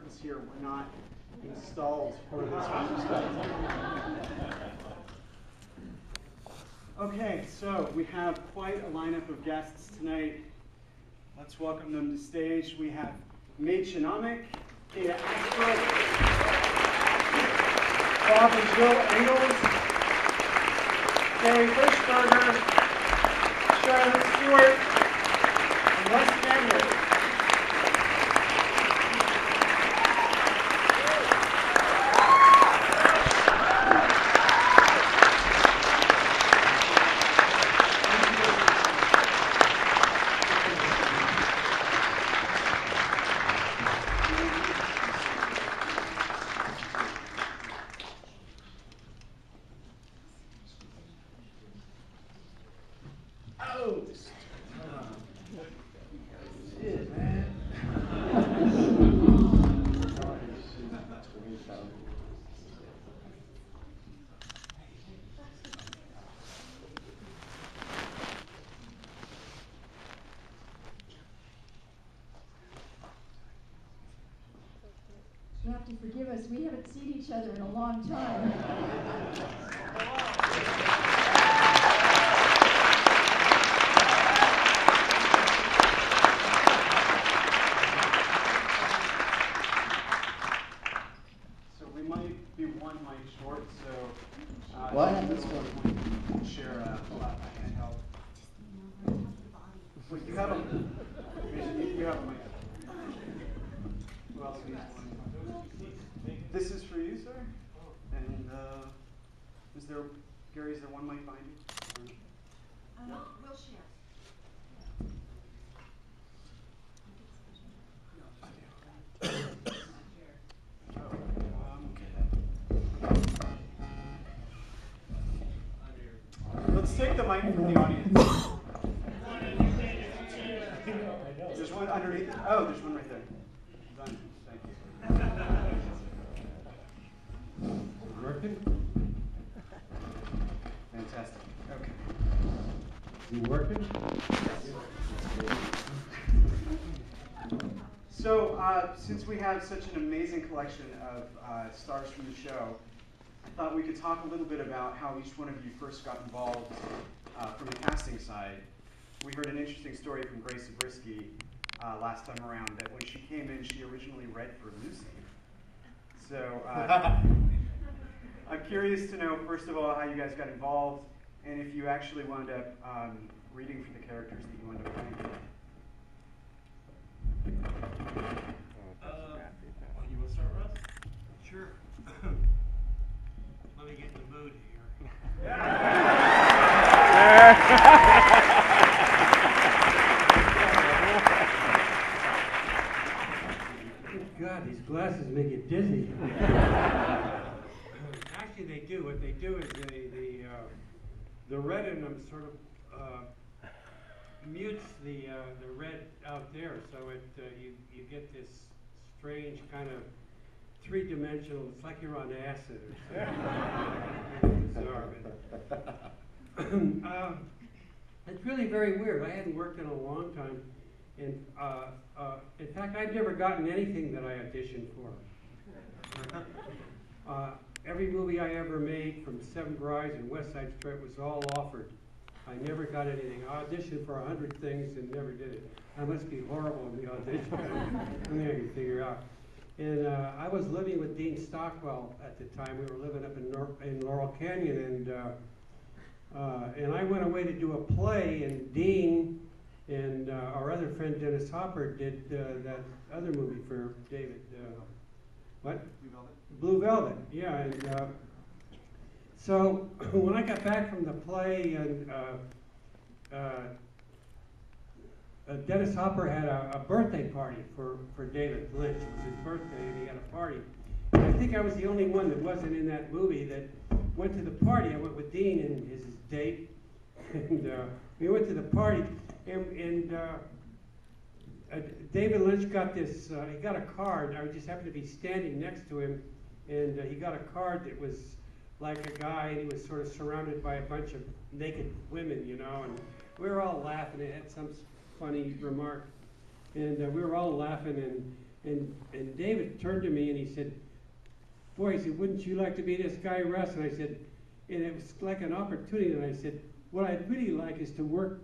curtains here were not installed for this retrospective. Okay, so we have quite a lineup of guests tonight. Let's welcome them to stage. We have Mädchen Amick, Ashbrook, Bob and Jill Engels, Hershberger, Stewart, and Russ. You have to forgive us. We haven't seen each other in a long time. So we might be one mic short, so This one. share a handheld. Wait, you have a mic. Who else needs one? This is for you, sir. And Gary, is there one mic behind you? No, we'll share. Let's take the mic from the audience. There's one underneath. Oh, there's one right there. Done. Thank you. Working? Fantastic. Okay. You working? So, since we have such an amazing collection of stars from the show, I thought we could talk a little bit about how each one of you first got involved from the casting side. We heard an interesting story from Grace Zabriskie last time around that when she came in, she originally read for Lucy. So, I'm curious to know, first of all, how you guys got involved, and if you actually wound up reading for the characters that you wound up playing. You want to start, Russ? Sure. Let me get in the mood here. Good God, these glasses make you dizzy. Actually, they do. What they do is the red in them sort of mutes the red out there, so you get this strange kind of three-dimensional. It's like you're on acid or something. Bizarre. It's really very weird. I hadn't worked in a long time, and in fact, I'd never gotten anything that I auditioned for. Every movie I ever made, from Seven Brides and West Side Story, was all offered. I never got anything. I auditioned for 100 things and never did it. I must be horrible in the audition. Something I can figure out. And I was living with Dean Stockwell at the time. We were living up in Laurel Canyon, and I went away to do a play, and Dean and our other friend Dennis Hopper did that other movie for David. What? Blue Velvet? Blue Velvet, yeah. And so when I got back from the play, and Dennis Hopper had a birthday party for David Lynch. It was his birthday, and he had a party. And I think I was the only one that wasn't in that movie that went to the party. I went with Dean and his date, and we went to the party, and David Lynch got this, he got a card. I just happened to be standing next to him, and he got a card that was like a guy, and he was sort of surrounded by a bunch of naked women, you know, and we were all laughing. It had some funny remark, and we were all laughing, And David turned to me and he said, boy, he said, wouldn't you like to be this guy, Russ? And I said, and it was like an opportunity, and I said, what I'd really like is to work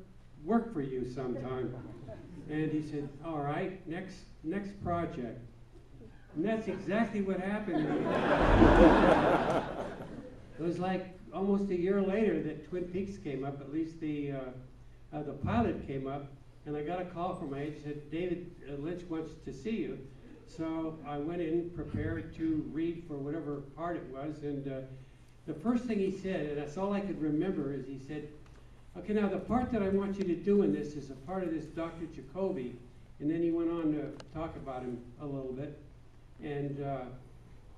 for you sometime. And he said, all right, next project. And that's exactly what happened. It was like almost a year later that Twin Peaks came up, at least the pilot came up, and I got a call from my agent, said, David Lynch wants to see you. So I went in prepared to read for whatever part it was, and the first thing he said, and that's all I could remember, is he said, okay, now the part that I want you to do in this is a part of this Dr. Jacoby, and then he went on to talk about him a little bit, and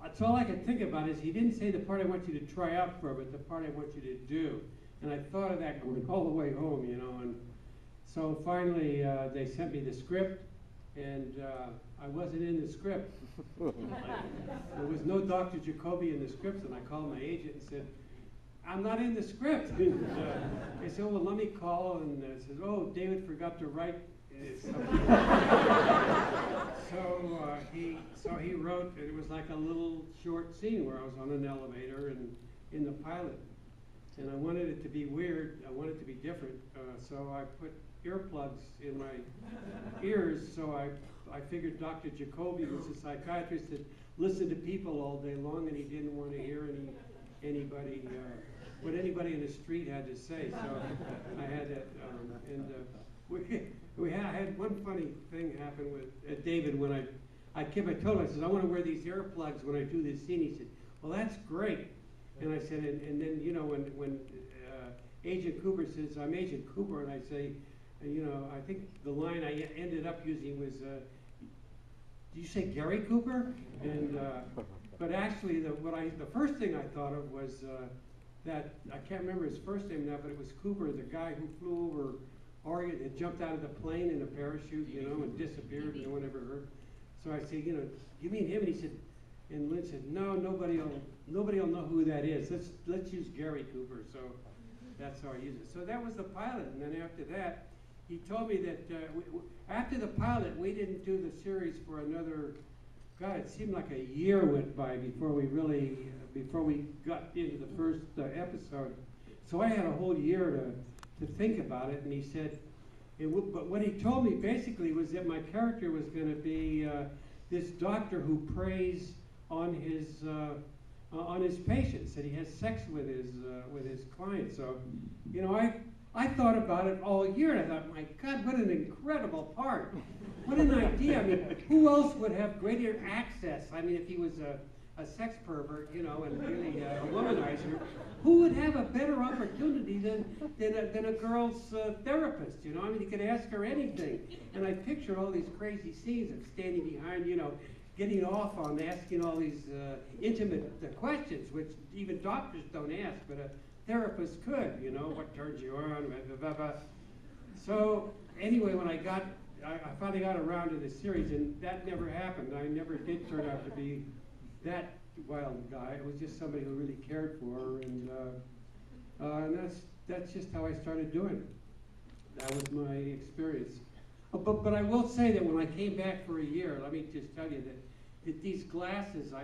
that's all I could think about is he didn't say the part I want you to try out for, but the part I want you to do. And I thought of that going all the way home, you know, and so finally they sent me the script, and I wasn't in the script. There was no Dr. Jacoby in the script, and I called my agent and said, I'm not in the script. And, they said, well, let me call, and said, oh, David forgot to write something. So he wrote, it was like a little short scene where I was on an elevator and in the pilot. And I wanted it to be weird, I wanted it to be different, so I put earplugs in my ears, so I figured Dr. Jacoby was a psychiatrist that listened to people all day long, and he didn't want to hear anybody, what anybody in the street had to say. So I had that, we had one funny thing happen with David when I told him, I said, I want to wear these earplugs when I do this scene. He said, well, that's great. And I said, and then, you know, when Agent Cooper says, I'm Agent Cooper, and I say, you know, I think the line I ended up using was, did you say Gary Cooper? And, but actually, the first thing I thought of was that, I can't remember his first name now, but it was Cooper, the guy who flew over Oregon, and jumped out of the plane in a parachute, you know, and disappeared, and no one ever heard. So I said, you know, you mean him? And he said, and Lynch said, no, nobody will know who that is. Let's use Gary Cooper. So that's how I use it. So that was the pilot, and then after that, he told me that after the pilot, we didn't do the series for another. God, it seemed like a year went by before we got into the first episode. So I had a whole year to think about it, and he said, but what he told me basically was that my character was going to be this doctor who preys on his patients, that he has sex with his clients. So, you know, I thought about it all year, and I thought, my God, what an incredible part! What an idea! I mean, who else would have greater access? I mean, if he was a sex pervert, you know, and really a womanizer, who would have a better opportunity than a girl's therapist? You know, I mean, you could ask her anything. And I picture all these crazy scenes of standing behind, you know, getting off on asking all these intimate questions, which even doctors don't ask, but a therapist could, you know, what turns you on, blah, blah, blah. So anyway, when I finally got around to the series, and that never happened. I never did turn out to be that wild guy. It was just somebody who really cared for her, and that's just how I started doing it. That was my experience. But I will say that when I came back for a year, let me just tell you that these glasses,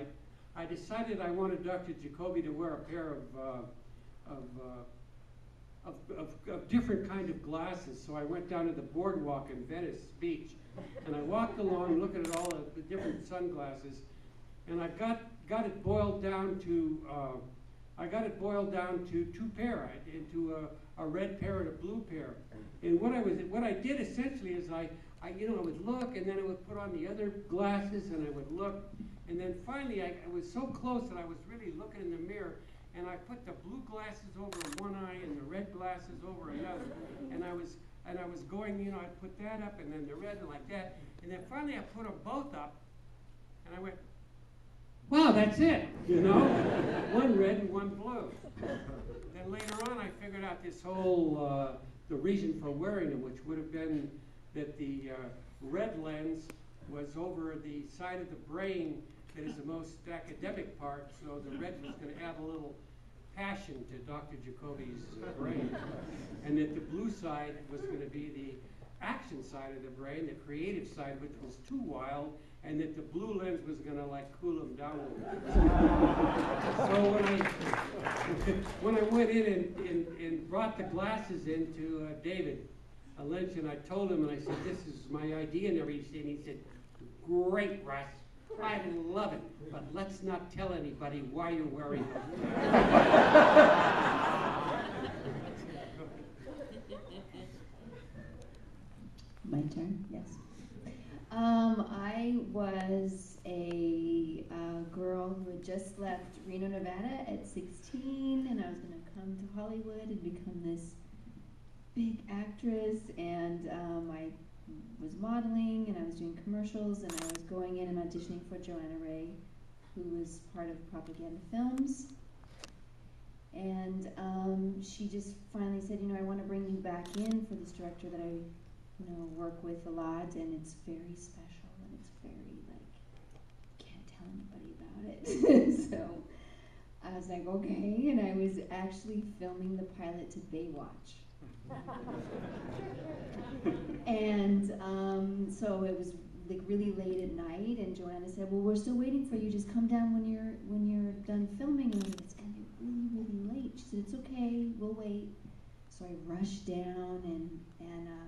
I decided I wanted Dr. Jacoby to wear a pair of different kind of glasses. So I went down to the boardwalk in Venice Beach, and I walked along looking at all the different sunglasses, and I got it boiled down to two pair, into a red pair and a blue pair. And what I did essentially is I would look, and then I would put on the other glasses, and I would look, and then finally I was so close that I was really looking in the mirror, and I put the blue glasses over one eye and the red glasses over another, and I was going, you know, I'd put that up, and then the red, and like that, and then finally I put them both up, and I went, wow, that's it, you know, one red and one blue. Then later on, I figured out this whole the reason for wearing them, which would have been that the red lens was over the side of the brain that is the most academic part, so the red was going to add a little passion to Dr. Jacoby's brain, and that the blue side was going to be the action side of the brain, the creative side, which was too wild and that the blue lens was gonna like cool him down a little bit. So when I went in and brought the glasses in to David, a lens, and I told him, and I said, this is my idea and everything, and he said, great, Russ, I love it, but let's not tell anybody why you're wearing them. My turn, yes. I was a girl who had just left Reno, Nevada at 16, and I was going to come to Hollywood and become this big actress, and I was modeling, and I was doing commercials, and I was going in and auditioning for Joanna Ray, who was part of Propaganda Films. And she just finally said, I want to bring you back in for this director that I work with a lot, and it's very special, and it's very, can't tell anybody about it. So I was like, okay, and I was actually filming the pilot to Baywatch. And so it was really late at night, and Joanna said, well, we're still waiting for you, just come down when you're done filming. And I was like, it's going to be really, really late. She said, it's okay, we'll wait. So I rushed down, and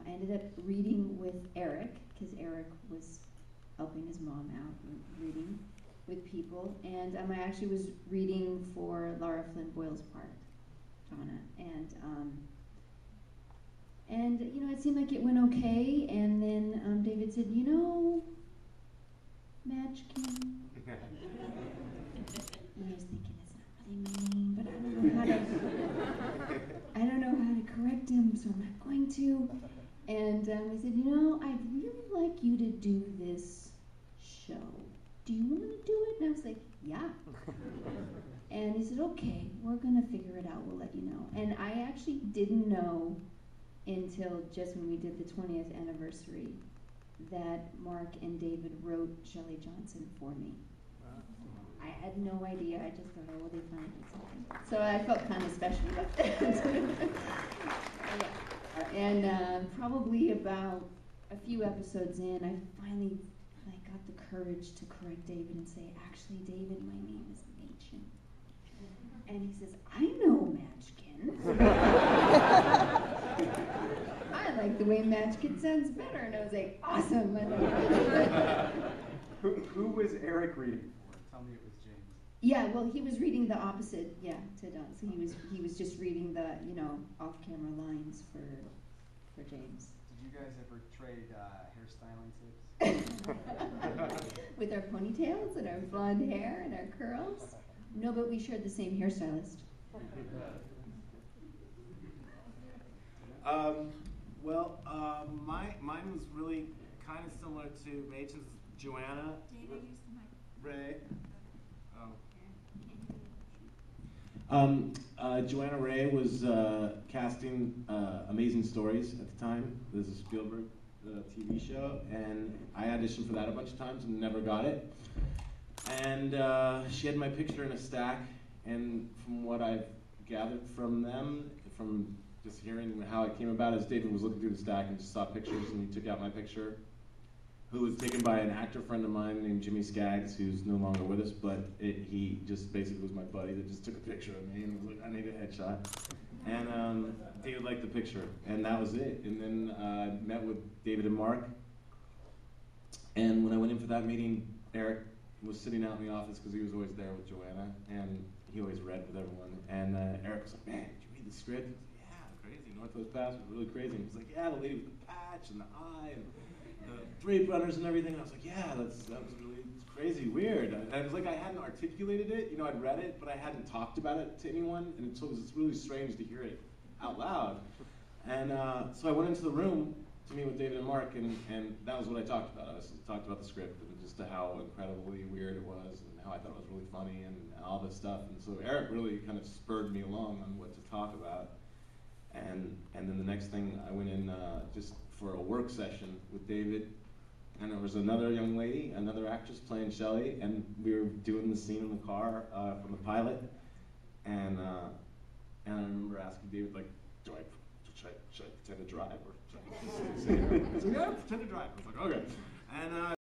I ended up reading with Eric, because Eric was helping his mom out reading with people. And I actually was reading for Lara Flynn Boyle's part, Donna. And it seemed like it went okay. And then David said, Mädchen. And I was thinking, it's not really my name, but I don't know how to correct him, so I'm not going to. And he said, I'd really like you to do this show. Do you want to do it? And I was like, yeah. And he said, okay, we're going to figure it out. We'll let you know. And I actually didn't know until just when we did the 20th anniversary that Mark and David wrote Shelley Johnson for me. I had no idea. I just thought, oh, well, they finally did something. So I felt kind of special about that. Yeah. And probably about a few episodes in, I finally got the courage to correct David and say, actually, David, my name is Mädchen. And he says, I know Mädchen. I like the way Mädchen sounds better. And I was like, awesome. Who was Eric reading for? Tell me it was James. Yeah, well, he was reading the opposite, to Don. So he was just reading the, off-camera lines for James. Did you guys ever trade hairstyling tips? With our ponytails and our blonde hair and our curls? No, but we shared the same hairstylist. Mine was really kind of similar to Mädchen's. Joanna Ray. Joanna Ray was casting Amazing Stories at the time. This is Spielberg TV show, and I auditioned for that a bunch of times and never got it. And she had my picture in a stack, and from what I've gathered from them, from just hearing how it came about, is David was looking through the stack and just saw pictures, and he took out my picture, who was taken by an actor friend of mine named Jimmy Skaggs, who's no longer with us, but he just basically was my buddy that just took a picture of me and was like, I need a headshot. And David liked the picture, and that was it. And then I met with David and Mark, and when I went in for that meeting, Eric was sitting out in the office because he was always there with Joanna, and he always read with everyone. And Eric was like, man, did you read the script? I was like, yeah, crazy. Northwest Pass was really crazy. And he was like, yeah, the lady with the patch and the eye and the drape runners and everything. And I was like, yeah, that was really crazy, weird. And it was like I hadn't articulated it. I'd read it, but I hadn't talked about it to anyone. And so it was really strange to hear it out loud. And so I went into the room to meet with David and Mark, and that was what I talked about. I talked about the script and just how incredibly weird it was, and how I thought it was really funny, and all this stuff. And so Eric really kind of spurred me along on what to talk about. And then the next thing, I went in just for a work session with David, and there was another young lady, another actress playing Shelly, and we were doing the scene in the car from the pilot. And I remember asking David, like, should I pretend to drive, or should I just say it? He said, yeah, pretend to drive. I was like, okay. And